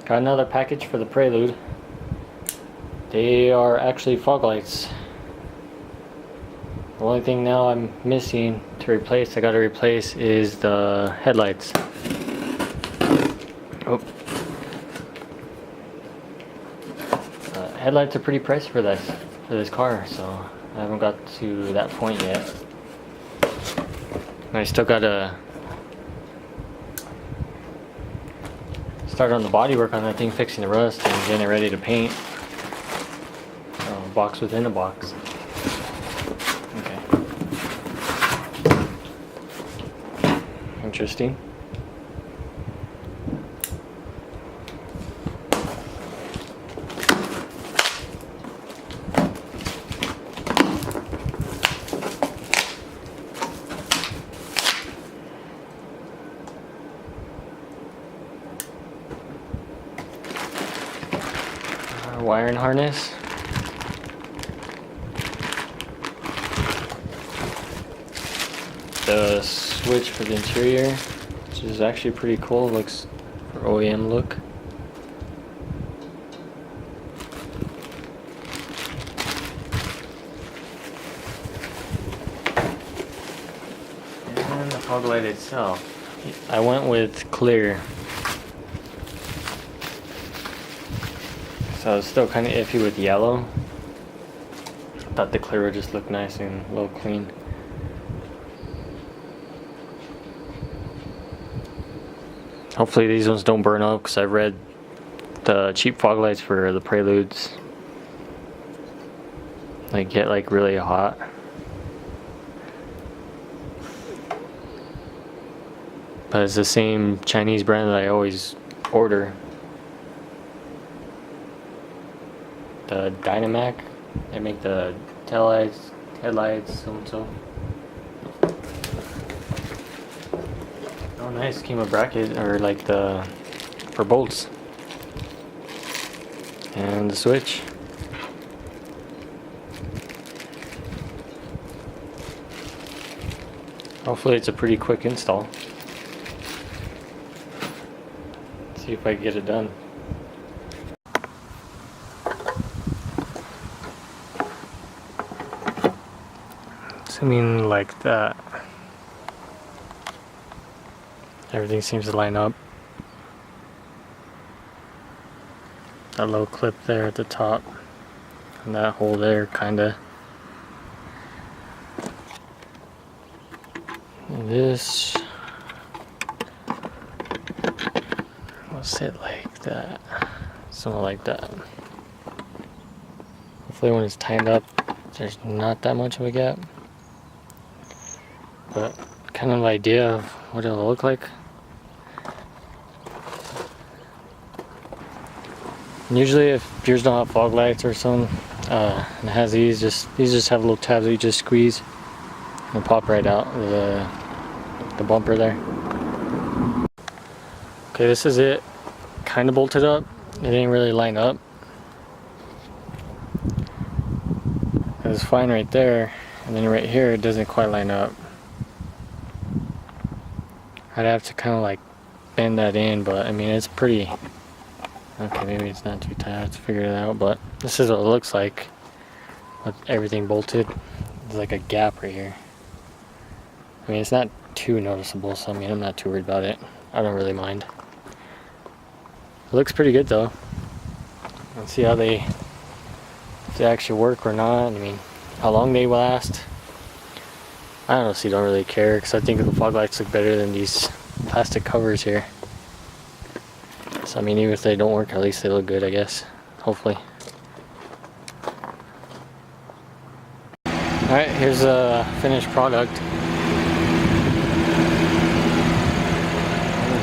Got another package for the Prelude. They are actually fog lights. The only thing now I'm missing to replace, I gotta replace, is the headlights. Oh. Headlights are pretty pricey for this car, so I haven't got to that point yet. I still gotta start on the bodywork on that thing, fixing the rust and getting it ready to paint. Box within a box. Okay. Interesting. Wiring harness. The switch for the interior, which is actually pretty cool. Looks for OEM look. And the fog light itself, I went with clear. So I was still kind of iffy with yellow. I thought the clear would just look nice and a little clean. Hopefully these ones don't burn up, because I've read the cheap fog lights for the Preludes like get like really hot. But it's the same Chinese brand that I always order. The Dynamac. They make the tail lights, headlights, so and so. Oh nice, came a bracket, or like for bolts. And the switch. Hopefully it's a pretty quick install. Let's see if I can get it done. Assuming like that. Everything seems to line up. That low clip there at the top. And that hole there, kinda. And this will sit like that. Something like that. Hopefully when it's tightened up, there's not that much of a gap. But kind of idea of what it'll look like. And usually if yours don't have fog lights or something, and it has these just have little tabs that you just squeeze and pop right out the bumper there. Okay, this is it. Kind of bolted up. It didn't really line up. It was fine right there, and then right here it doesn't quite line up. I'd have to kind of like bend that in, but I mean it's pretty. Okay, maybe it's not too tight. I have to figure it out, but this is what it looks like with everything bolted. There's like a gap right here. I mean, it's not too noticeable, so I mean, I'm not too worried about it. I don't really mind. It looks pretty good though. Let's see how if they actually work or not. I mean, how long they last. I honestly don't really care, because I think the fog lights look better than these plastic covers here. So I mean, even if they don't work, at least they look good, I guess. Hopefully. Alright, here's a finished product.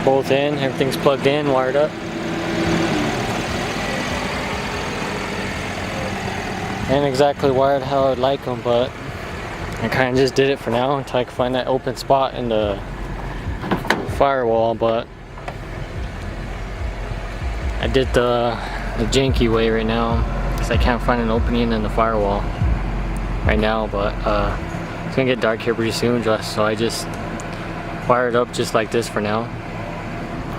Both in, everything's plugged in, wired up. Ain't exactly wired how I'd like them, but I kind of just did it for now until I can find that open spot in the firewall. But I did the janky way right now because I can't find an opening in the firewall right now, but it's gonna get dark here pretty soon, so I just wired up just like this for now.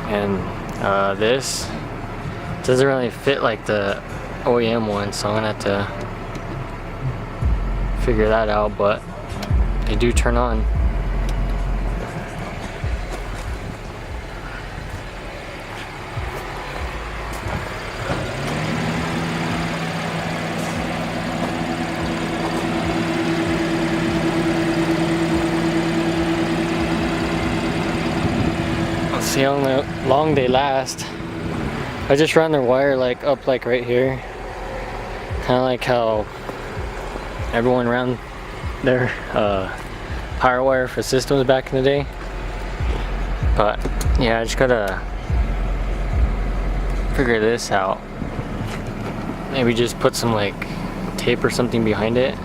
And this doesn't really fit like the OEM one, so I'm gonna have to figure that out, but they do turn on. Let's see how long they last. I just run their wire like up like right here, kind of like how everyone ran their power wire for systems back in the day. But yeah, I just gotta figure this out. Maybe just put some like tape or something behind it.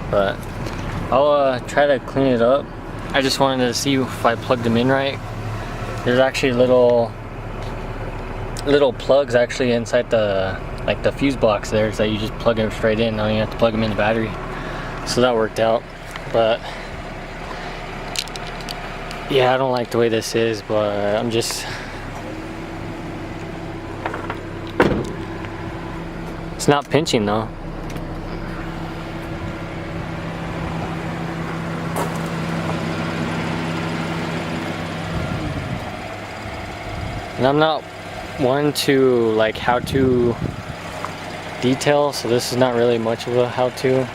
But I'll try to clean it up. I just wanted to see if I plugged them in right. There's actually little plugs actually inside the fuse box there, so you just plug them straight in. Now you have to plug them in the battery. So that worked out. But yeah, I don't like the way this is, but I'm just, it's not pinching though. And I'm not one to like how to detail, so this is not really much of a how-to.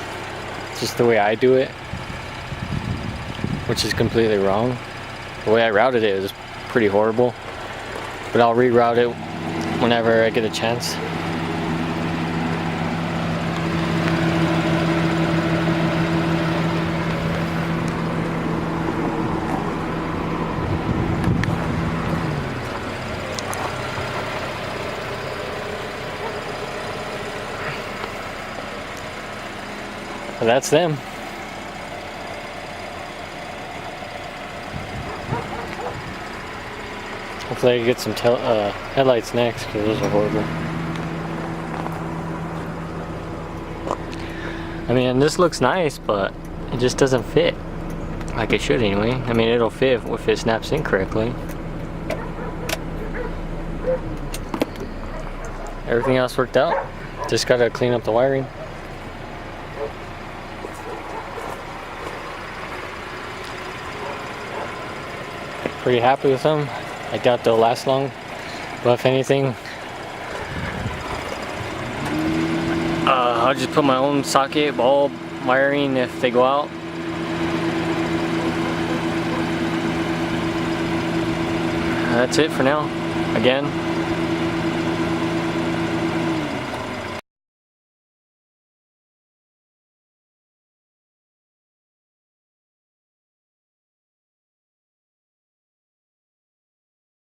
It's just the way I do it, which is completely wrong. The way I routed it was pretty horrible, but I'll reroute it whenever I get a chance. But that's them. Hopefully I can get some headlights next, because those are horrible. I mean, this looks nice, but it just doesn't fit like it should anyway. I mean, it'll fit if it snaps in correctly. Everything else worked out. Just gotta clean up the wiring. Pretty happy with them. I doubt they'll last long, but if anything, I'll just put my own socket, bulb, wiring if they go out. That's it for now. Again,